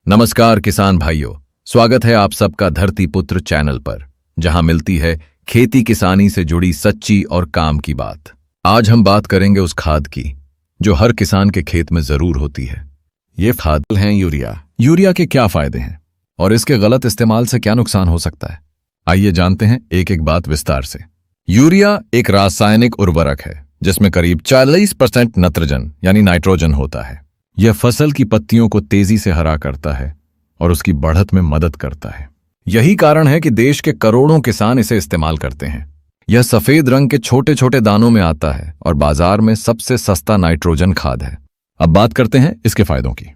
नमस्कार किसान भाइयों, स्वागत है आप सबका धरती पुत्र चैनल पर, जहां मिलती है खेती किसानी से जुड़ी सच्ची और काम की बात। आज हम बात करेंगे उस खाद की जो हर किसान के खेत में जरूर होती है। ये खाद है यूरिया। यूरिया के क्या फायदे हैं और इसके गलत इस्तेमाल से क्या नुकसान हो सकता है, आइए जानते हैं एक एक बात विस्तार से। यूरिया एक रासायनिक उर्वरक है जिसमें करीब 40% नत्रजन यानी नाइट्रोजन होता है। यह फसल की पत्तियों को तेजी से हरा करता है और उसकी बढ़त में मदद करता है। यही कारण है कि देश के करोड़ों किसान इसे इस्तेमाल करते हैं। यह सफेद रंग के छोटे छोटे दानों में आता है और बाजार में सबसे सस्ता नाइट्रोजन खाद है। अब बात करते हैं इसके फायदों की।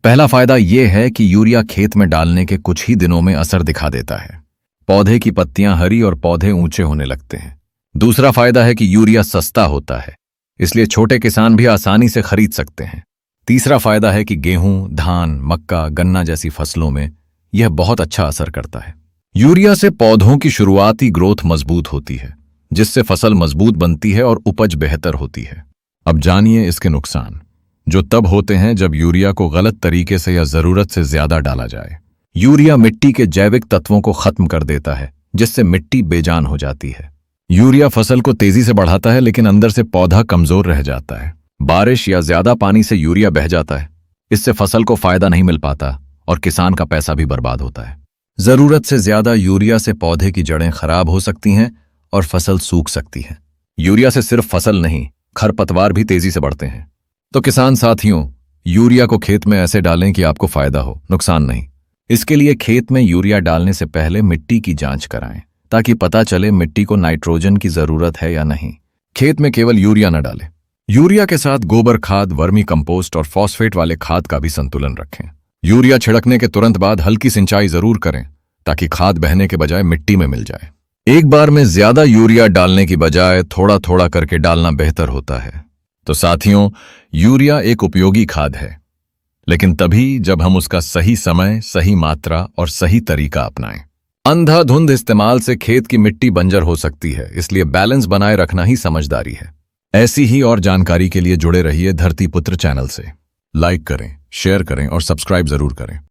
पहला फायदा यह है कि यूरिया खेत में डालने के कुछ ही दिनों में असर दिखा देता है। पौधे की पत्तियां हरी और पौधे ऊंचे होने लगते हैं। दूसरा फायदा है कि यूरिया सस्ता होता है, इसलिए छोटे किसान भी आसानी से खरीद सकते हैं। तीसरा फायदा है कि गेहूं, धान, मक्का, गन्ना जैसी फसलों में यह बहुत अच्छा असर करता है। यूरिया से पौधों की शुरुआती ग्रोथ मजबूत होती है, जिससे फसल मजबूत बनती है और उपज बेहतर होती है। अब जानिए इसके नुकसान, जो तब होते हैं जब यूरिया को गलत तरीके से या जरूरत से ज्यादा डाला जाए। यूरिया मिट्टी के जैविक तत्वों को खत्म कर देता है, जिससे मिट्टी बेजान हो जाती है। यूरिया फसल को तेजी से बढ़ाता है, लेकिन अंदर से पौधा कमजोर रह जाता है। बारिश या ज्यादा पानी से यूरिया बह जाता है, इससे फसल को फायदा नहीं मिल पाता और किसान का पैसा भी बर्बाद होता है। जरूरत से ज्यादा यूरिया से पौधे की जड़ें खराब हो सकती हैं और फसल सूख सकती है। यूरिया से सिर्फ फसल नहीं, खरपतवार भी तेजी से बढ़ते हैं। तो किसान साथियों, यूरिया को खेत में ऐसे डालें कि आपको फायदा हो, नुकसान नहीं। इसके लिए खेत में यूरिया डालने से पहले मिट्टी की जांच कराएं, ताकि पता चले मिट्टी को नाइट्रोजन की जरूरत है या नहीं। खेत में केवल यूरिया न डालें। यूरिया के साथ गोबर खाद, वर्मी कंपोस्ट और फॉस्फेट वाले खाद का भी संतुलन रखें। यूरिया छिड़कने के तुरंत बाद हल्की सिंचाई जरूर करें, ताकि खाद बहने के बजाय मिट्टी में मिल जाए। एक बार में ज्यादा यूरिया डालने की बजाय थोड़ा थोड़ा करके डालना बेहतर होता है। तो साथियों, यूरिया एक उपयोगी खाद है, लेकिन तभी जब हम उसका सही समय, सही मात्रा और सही तरीका अपनाएं। अंधाधुंध इस्तेमाल से खेत की मिट्टी बंजर हो सकती है, इसलिए बैलेंस बनाए रखना ही समझदारी है। ऐसी ही और जानकारी के लिए जुड़े रहिए धरती पुत्र चैनल से। लाइक करें, शेयर करें और सब्सक्राइब जरूर करें।